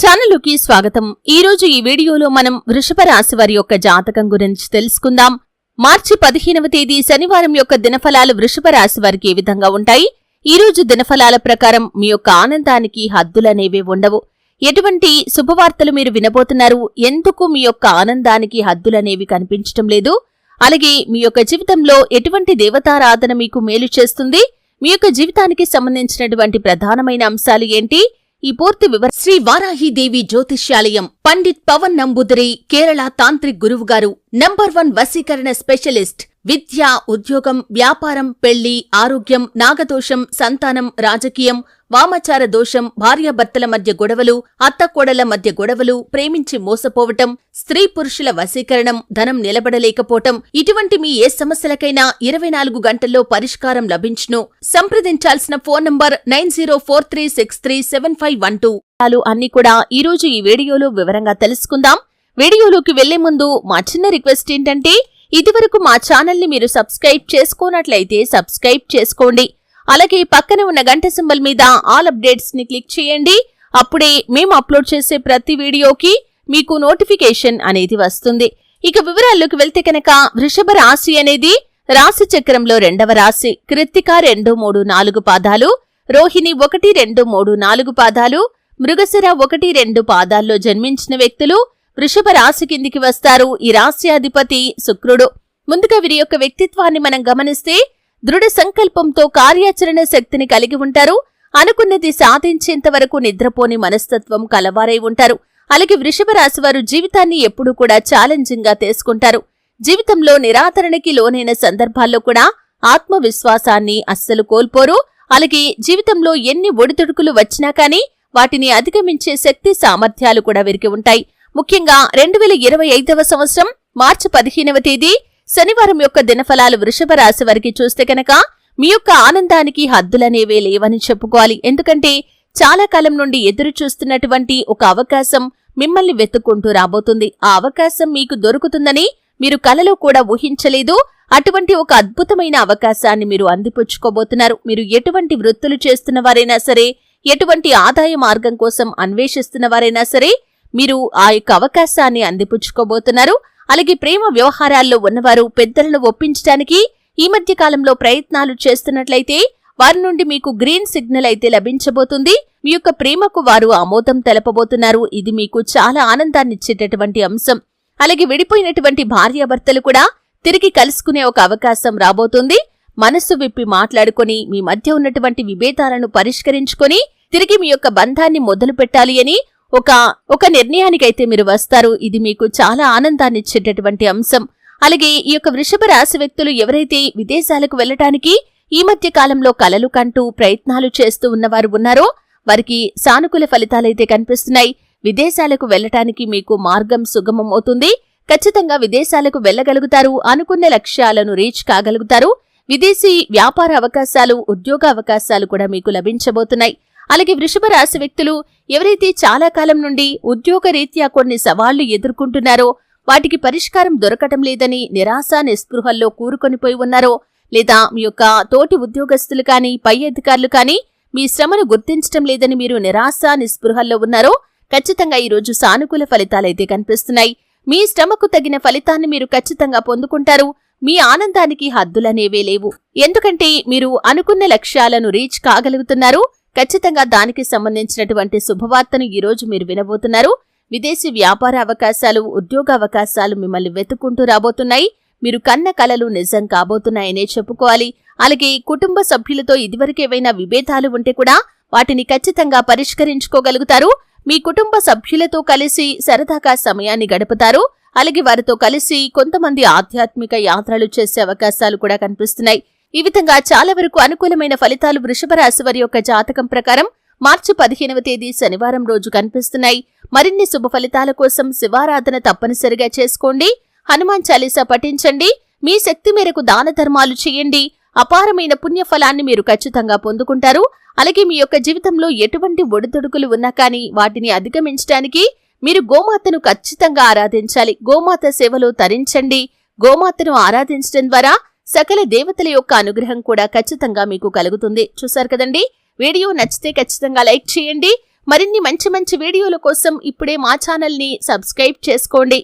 ఛానలుకి స్వాగతం. ఈరోజు ఈ వీడియోలో మనం వృషభ రాశి వారి యొక్క జాతకం గురించి తెలుసుకుందాం. మార్చి 15వ తేదీ శనివారం యొక్క దినఫలాలు వృషభ రాశి వారికి ఏ విధంగా ఉంటాయి? ఈ రోజు దినఫలాల ప్రకారం మీ యొక్క ఆనందానికి హద్దులనేవే ఉండవు. ఎటువంటి శుభవార్తలు మీరు వినబోతున్నారు? ఎందుకు మీ యొక్క ఆనందానికి హద్దులనేవి కనిపించటం లేదు? అలాగే మీ యొక్క జీవితంలో ఎటువంటి దేవతారాధన మీకు మేలు చేస్తుంది? మీ యొక్క జీవితానికి సంబంధించినటువంటి ప్రధానమైన అంశాలు ఏంటి? ఈ పూర్తి వివరణ శ్రీ వారాహిదేవి జ్యోతిష్యాలయం పండిత్ పవన్ నంబూదరి కేరళ తాంత్రిక్ గురువు గారు నంబర్ 1 వశీకరణ స్పెషలిస్ట్. విద్య, ఉద్యోగం, వ్యాపారం, పెళ్లి, ఆరోగ్యం, నాగదోషం, సంతానం, రాజకీయం, వామాచార దోషం, భార్యాభర్తల మధ్య గొడవలు, అత్తకోడళ్ల మధ్య గొడవలు, ప్రేమించి మోసపోవటం, స్త్రీ పురుషుల వశీకరణం, ధనం నిలబడలేకపోవటం, ఇటువంటి మీ ఏ సమస్యలకైనా 24 గంటల్లో పరిష్కారం లభించును. సంప్రదించాల్సిన ఫోన్ నంబర్ 9043637512. అన్ని కూడా ఈరోజు ఈ వీడియోలో వివరంగా తెలుసుకుందాం. వీడియోలోకి వెళ్లే ముందు మా చిన్న రిక్వెస్ట్ ఏంటంటే, ఇదివరకు మా ఛానల్ని మీరు సబ్స్క్రైబ్ చేసుకోనట్లయితే సబ్స్క్రైబ్ చేసుకోండి. అలాగే పక్కన ఉన్న గంట సింబల్ మీద ఆల్ అప్డేట్స్ ని క్లిక్ చేయండి. అప్పుడే మేము అప్లోడ్ చేసే ప్రతి వీడియోకి మీకు నోటిఫికేషన్ అనేది వస్తుంది. ఇక వివరాల్లోకి వెళ్తే కనుక, వృషభ రాశి అనేది రాశి చక్రంలో 2వ రాశి. కృత్తిక 2, 3, 4 పాదాలు, రోహిణి 1, 2, 3, 4 పాదాలు, మృగశిర 1, 2 పాదాల్లో జన్మించిన వ్యక్తులు వృషభ రాశి కిందికి వస్తారు. ఈ రాశి అధిపతి శుక్రుడు. ముందుగా వీరి యొక్క వ్యక్తిత్వాన్ని మనం గమనిస్తే, దృఢ సంకల్పంతో కార్యాచరణ శక్తిని కలిగి ఉంటారు. అనుకున్నది సాధించేంత వరకు నిద్రపోని మనస్తత్వం కలవారై ఉంటారు. అలాగే వృషభ రాశి వారు జీవితాన్ని ఎప్పుడూ కూడా ఛాలెంజింగ్ గా తీసుకుంటారు. జీవితంలో నిరాదరణకి లోనైన సందర్భాల్లో కూడా ఆత్మవిశ్వాసాన్ని అస్సలు కోల్పోరు. అలాగే జీవితంలో ఎన్ని ఒడిదుడుకులు వచ్చినా కానీ వాటిని అధిగమించే శక్తి సామర్థ్యాలు కూడా వీరికి ఉంటాయి. ముఖ్యంగా 2025వ సంవత్సరం మార్చి 15వ తేదీ శనివారం యొక్క దినఫలాలు వృషభ రాశి వారికి చూస్తే కనుక, మీ యొక్క ఆనందానికి హద్దులనేవే లేవని చెప్పుకోవాలి. ఎందుకంటే చాలా కాలం నుండి ఎదురు చూస్తున్నటువంటి ఒక అవకాశం మిమ్మల్ని వెతుక్కుంటూ రాబోతుంది. ఆ అవకాశం మీకు దొరుకుతుందని మీరు కలలో కూడా ఊహించలేదు. అటువంటి ఒక అద్భుతమైన అవకాశాన్ని మీరు అందిపుచ్చుకోబోతున్నారు. మీరు ఎటువంటి వృత్తులు చేస్తున్న వారైనా సరే, ఎటువంటి ఆదాయ మార్గం కోసం అన్వేషిస్తున్న వారైనా సరే, మీరు ఆ యొక్క అవకాశాన్ని అందిపుచ్చుకోబోతున్నారు. అలాగే ప్రేమ వ్యవహారాల్లో ఉన్నవారు పెద్దలను ఒప్పించడానికి ఈ మధ్య కాలంలో ప్రయత్నాలు చేస్తున్నట్లయితే వారి నుండి మీకు గ్రీన్ సిగ్నల్ అయితే లభించబోతుంది. మీ యొక్క ప్రేమకు వారు ఆమోదం తెలపబోతున్నారు. ఇది మీకు చాలా ఆనందాన్నిచ్చేటటువంటి అంశం. అలాగే విడిపోయినటువంటి భార్యాభర్తలు కూడా తిరిగి కలుసుకునే ఒక అవకాశం రాబోతుంది. మనస్సు విప్పి మాట్లాడుకొని మీ మధ్య ఉన్నటువంటి విభేదాలను పరిష్కరించుకొని తిరిగి మీ యొక్క బంధాన్ని మొదలు పెట్టాలి అని ఒక నిర్ణయానికైతే మీరు వస్తారు. ఇది మీకు చాలా ఆనందాన్నిచ్చేటటువంటి అంశం. అలాగే ఈ యొక్క వృషభ రాశి వ్యక్తులు ఎవరైతే విదేశాలకు వెళ్లటానికి ఈ మధ్య కాలంలో కలలు కంటూ ప్రయత్నాలు చేస్తూ ఉన్నవారు ఉన్నారో వారికి సానుకూల ఫలితాలైతే కనిపిస్తున్నాయి. విదేశాలకు వెళ్లటానికి మీకు మార్గం సుగమం అవుతుంది. ఖచ్చితంగా విదేశాలకు వెళ్లగలుగుతారు. అనుకున్న లక్ష్యాలను రీచ్ కాగలుగుతారు. విదేశీ వ్యాపార అవకాశాలు, ఉద్యోగ అవకాశాలు కూడా మీకు లభించబోతున్నాయి. అలాగే వృషభ రాశి వ్యక్తులు ఎవరైతే చాలా కాలం నుండి ఉద్యోగ రీత్యా కొన్ని సవాళ్లు ఎదుర్కొంటున్నారో, వాటికి పరిష్కారం దొరకటం లేదని నిరాశ నిస్పృహల్లో కూరుకొనిపోయి ఉన్నారో, లేదా మీ యొక్క తోటి ఉద్యోగస్తులు కానీ పై అధికారులు కానీ మీ శ్రమను గుర్తించటం లేదని మీరు నిరాశ నిస్పృహల్లో ఉన్నారో, ఖచ్చితంగా ఈరోజు సానుకూల ఫలితాలైతే కనిపిస్తున్నాయి. మీ శ్రమకు తగిన ఫలితాన్ని మీరు ఖచ్చితంగా పొందుకుంటారు. మీ ఆనందానికి హద్దులనేవే లేవు. ఎందుకంటే మీరు అనుకున్న లక్ష్యాలను రీచ్ కాగలుగుతున్నారు. ఖచ్చితంగా దానికి సంబంధించినటువంటి శుభవార్తను ఈరోజు మీరు వినబోతున్నారు. విదేశీ వ్యాపార అవకాశాలు, ఉద్యోగ అవకాశాలు మిమ్మల్ని వెతుక్కుంటూ రాబోతున్నాయి. మీరు కన్న కలలు నిజం కాబోతున్నాయనే చెప్పుకోవాలి. అలాగే కుటుంబ సభ్యులతో ఇదివరకేవైనా విభేదాలు ఉంటే కూడా వాటిని ఖచ్చితంగా పరిష్కరించుకోగలుగుతారు. మీ కుటుంబ సభ్యులతో కలిసి సరదాగా సమయాన్ని గడుపుతారు. అలాగే వారితో కలిసి కొంతమంది ఆధ్యాత్మిక యాత్రలు చేసే అవకాశాలు కూడా కనిపిస్తున్నాయి. ఈ విధంగా చాలా వరకు అనుకూలమైన ఫలితాలు వృషభ రాశి వారి యొక్క జాతకం ప్రకారం మార్చి 15వ తేదీ శనివారం రోజు కనిపిస్తున్నాయి. మరిన్ని శుభ ఫలితాల కోసం శివారాధన తప్పనిసరిగా చేసుకోండి. హనుమాన్ చాలీసా పఠించండి. మీ శక్తి మేరకు దాన ధర్మాలు చేయండి. అపారమైన పుణ్యఫలాన్ని మీరు ఖచ్చితంగా పొందుకుంటారు. అలాగే మీ యొక్క జీవితంలో ఎటువంటి ఒడిదుడుకులు ఉన్నా కానీ వాటిని అధిగమించడానికి మీరు గోమాతను ఖచ్చితంగా ఆరాధించాలి. గోమాత సేవలో తరించండి. గోమాతను ఆరాధించడం ద్వారా సకల దేవతల యొక్క అనుగ్రహం కూడా ఖచ్చితంగా మీకు కలుగుతుంది. చూశారు కదండి. వీడియో నచ్చితే ఖచ్చితంగా లైక్ చేయండి. మరిన్ని మంచి మంచి వీడియోల కోసం ఇప్పుడే మా ఛానల్ని సబ్స్క్రైబ్ చేసుకోండి.